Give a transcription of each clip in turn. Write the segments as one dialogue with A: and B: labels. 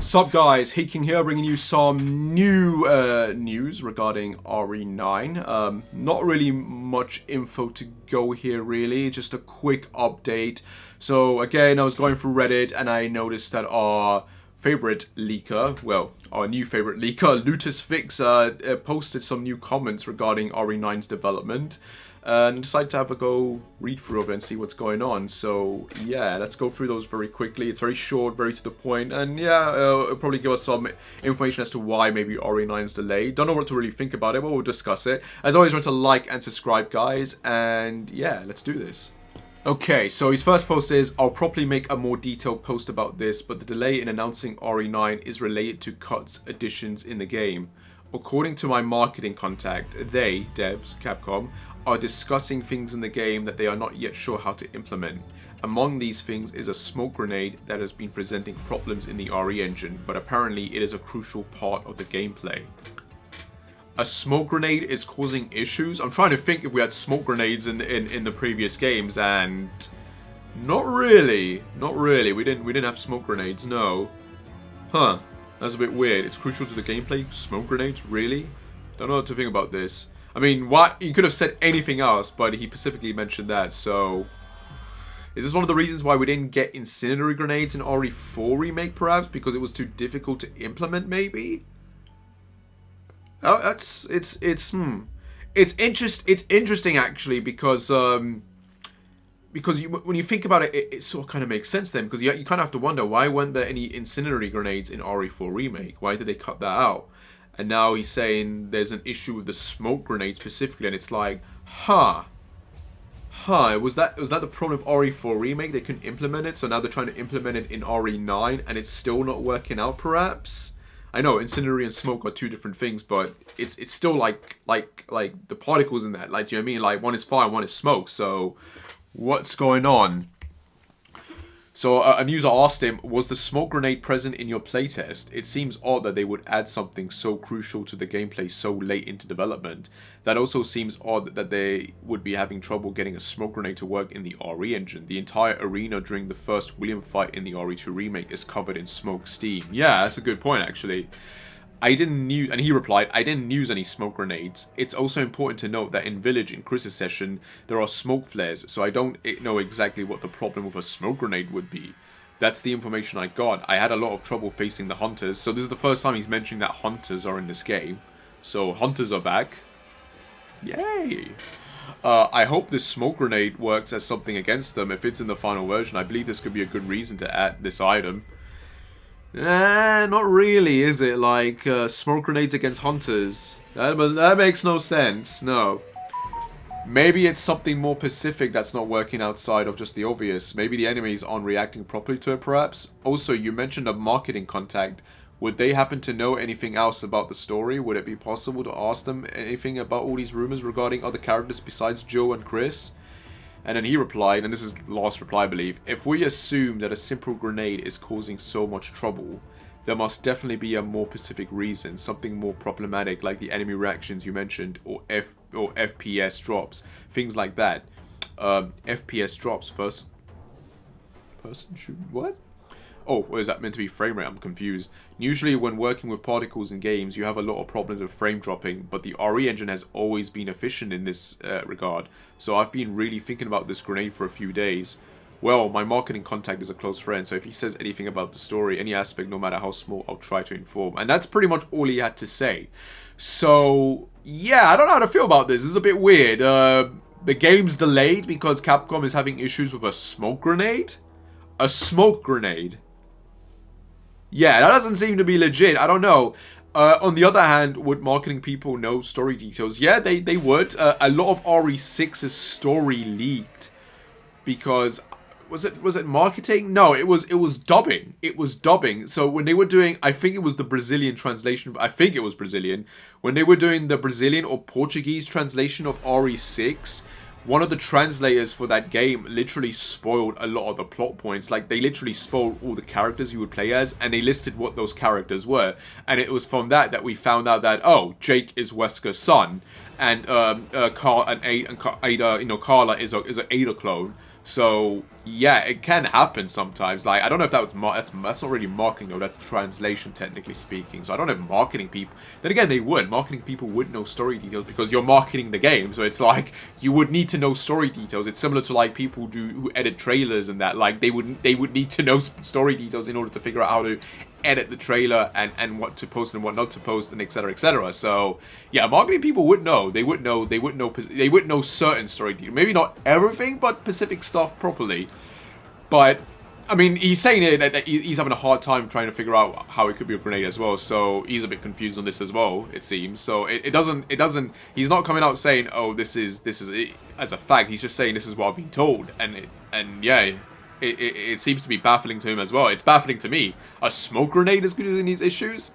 A: Sup guys, King here, bringing you some new news regarding RE9. Not really much info to go here really, just a quick update. So again, I was going through Reddit and I noticed that our favorite leaker, well, our new favorite leaker, LutuxFix, posted some new comments regarding RE9's development. And decided to have a go read through of it and see what's going on. So yeah, let's go through those very quickly. It's very short, very to the point, and yeah, it'll probably give us some information as to why maybe RE9's delayed. Don't know what to really think about it, but we'll discuss it. As always, remember to like and subscribe, guys, and yeah, let's do this. Okay, so his first post is, I'll probably make a more detailed post about this, but the delay in announcing RE9 is related to cuts additions in the game. According to my marketing contact, they, devs, Capcom, are discussing things in the game that they are not yet sure how to implement. Among these things is a smoke grenade that has been presenting problems in the RE engine, but apparently it is a crucial part of the gameplay. A smoke grenade is causing issues? I'm trying to think if we had smoke grenades in the previous games, and not really. Not really. We didn't have smoke grenades, no. Huh. That's a bit weird. It's crucial to the gameplay? Smoke grenades? Really? Don't know what to think about this. I mean, what? You could have said anything else, but he specifically mentioned that, so... Is this one of the reasons why we didn't get incendiary grenades in RE4 Remake, perhaps? Because it was too difficult to implement, maybe? Oh, it's interesting, actually, because when you think about it, it sort of kind of makes sense then, because you kind of have to wonder, why weren't there any incendiary grenades in RE4 Remake? Why did they cut that out? And now he's saying there's an issue with the smoke grenade specifically, and it's like, was that the problem of RE4 Remake? They couldn't implement it, so now they're trying to implement it in RE9, and it's still not working out, perhaps? I know incendiary and smoke are two different things, but it's still like the particles in that. Like, do you know what I mean? Like, one is fire, one is smoke. So, what's going on? So a user asked him, was the smoke grenade present in your playtest? It seems odd that they would add something so crucial to the gameplay so late into development. That also seems odd that they would be having trouble getting a smoke grenade to work in the RE engine. The entire arena during the first William fight in the RE2 remake is covered in smoke steam. Yeah, that's a good point actually. And he replied, I didn't use any smoke grenades. It's also important to note that in Village, in Chris's session, there are smoke flares, so I don't know exactly what the problem with a smoke grenade would be. That's the information I got. I had a lot of trouble facing the hunters, so this is the first time he's mentioning that hunters are in this game. So hunters are back. Yay! I hope this smoke grenade works as something against them if it's in the final version. I believe this could be a good reason to add this item. Not really, is it? Like, smoke grenades against hunters. That makes no sense, no. Maybe it's something more specific that's not working outside of just the obvious. Maybe the enemies aren't reacting properly to it, perhaps? Also, you mentioned a marketing contact. Would they happen to know anything else about the story? Would it be possible to ask them anything about all these rumors regarding other characters besides Joe and Chris? And then he replied, and this is the last reply I believe, if we assume that a simple grenade is causing so much trouble, there must definitely be a more specific reason, something more problematic like the enemy reactions you mentioned, or FPS drops, things like that. FPS drops, first person shoot, what? Oh, what is that meant to be frame rate? I'm confused. Usually when working with particles in games, you have a lot of problems with frame dropping, but the RE engine has always been efficient in this regard. So I've been really thinking about this grenade for a few days. Well, my marketing contact is a close friend, so if he says anything about the story, any aspect, no matter how small, I'll try to inform. And that's pretty much all he had to say. So, yeah, I don't know how to feel about this. This is a bit weird. The game's delayed because Capcom is having issues with a smoke grenade? A smoke grenade? Yeah, that doesn't seem to be legit. I don't know. On the other hand, would marketing people know story details? Yeah, they would. A lot of RE6's story leaked because was it marketing? No, it was dubbing. It was dubbing. So when they were doing, I think it was the Brazilian translation. I think it was Brazilian. When they were doing the Brazilian or Portuguese translation of RE6. One of the translators for that game literally spoiled a lot of the plot points. Like, they literally spoiled all the characters you would play as, and they listed what those characters were. And it was from that we found out that, oh, Jake is Wesker's son, and Carla is a Ada clone. So yeah, it can happen sometimes. Like, I don't know if that was that's not really marketing though. That's translation, technically speaking. So I don't know if marketing people. Then again, they would. Marketing people would know story details because you're marketing the game. So it's like you would need to know story details. It's similar to like people who edit trailers and that. Like they would need to know story details in order to figure out how to edit the trailer and what to post and what not to post and etc etc. So yeah, marketing people would know. They would know certain story details. Maybe not everything, but specific stuff properly. But I mean, he's saying it that he's having a hard time trying to figure out how it could be a grenade as well. So he's a bit confused on this as well, it seems. So it doesn't. He's not coming out saying, "Oh, this is it," as a fact. He's just saying this is what I've been told, and yeah. It seems to be baffling to him as well. It's baffling to me. A smoke grenade is good in these issues?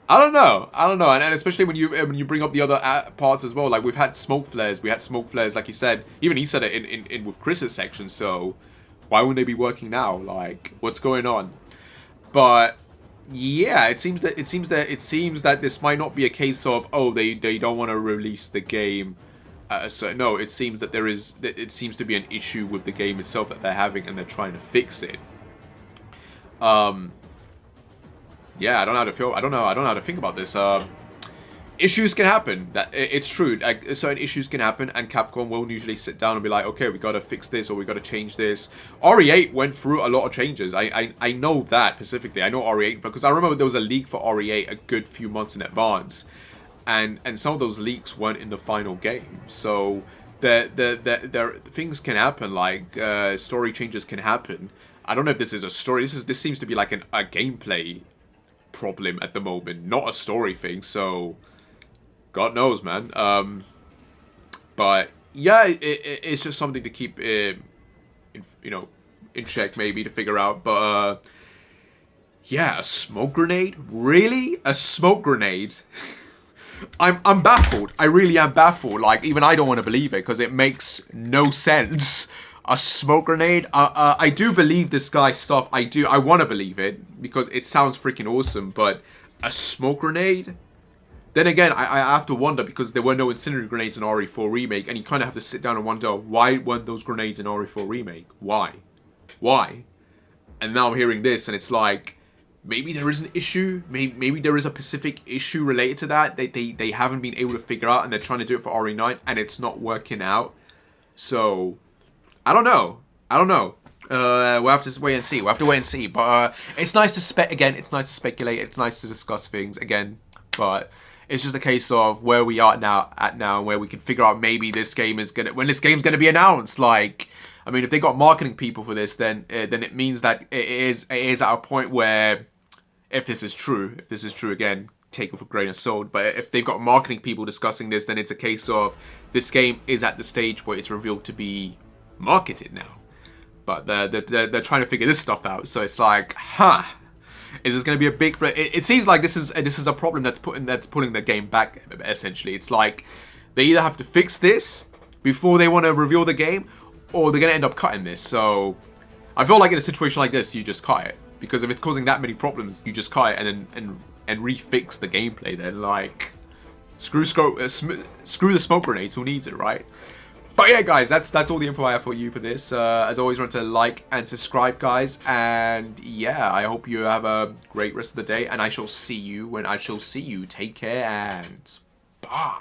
A: I don't know, and especially when you bring up the other parts as well. Like we've had smoke flares, like he said. Even he said it in with Chris's section. So why wouldn't they be working now? Like what's going on? But yeah, it seems that this might not be a case of, oh, they don't want to release the game. So no, it seems that it seems to be an issue with the game itself that they're having, and they're trying to fix it. Yeah, I don't know how to feel. I don't know how to think about this. Issues can happen. It's true. Like, certain issues can happen, and Capcom will usually sit down and be like, okay, we gotta fix this or we gotta change this. RE8 went through a lot of changes. I know that specifically. I know RE8 because I remember there was a leak for RE8 a good few months in advance. And some of those leaks weren't in the final game, so the things can happen. Like story changes can happen. I don't know if this is a story. This seems to be like a gameplay problem at the moment, not a story thing. So God knows, man. But yeah, it's just something to keep in check, maybe, to figure out. But yeah, a smoke grenade? Really? A smoke grenade? I'm baffled. I really am baffled. Like, even I don't want to believe it because it makes no sense. A smoke grenade? I do believe this guy's stuff. I want to believe it because it sounds freaking awesome. But a smoke grenade? Then again, I have to wonder because there were no incendiary grenades in RE4 Remake, and you kind of have to sit down and wonder, why weren't those grenades in RE4 Remake? Why? And now I'm hearing this, and it's like, maybe there is an issue. Maybe there is a specific issue related to that they haven't been able to figure out, and they're trying to do it for RE9, and it's not working out. So I don't know. We'll have to wait and see. But it's nice to It's nice to speculate. It's nice to discuss things again. But it's just a case of where we are now, and where we can figure out maybe when this game's gonna be announced. Like, I mean, if they got marketing people for this, then it means that it is at a point where, if this is true again, take it with a grain of salt. But if they've got marketing people discussing this, then it's a case of this game is at the stage where it's revealed to be marketed now. But they're trying to figure this stuff out. So it's like, is this going to be a big? It seems like this is a problem that's pulling the game back. Essentially, it's like they either have to fix this before they want to reveal the game, or they're going to end up cutting this. So I feel like in a situation like this, you just cut it. Because if it's causing that many problems, you just cut it and refix the gameplay. Then, like, screw the smoke grenades. Who needs it, right? But yeah, guys, that's all the info I have for you for this. As always, remember to like and subscribe, guys. And yeah, I hope you have a great rest of the day. And I shall see you when I shall see you. Take care and bye.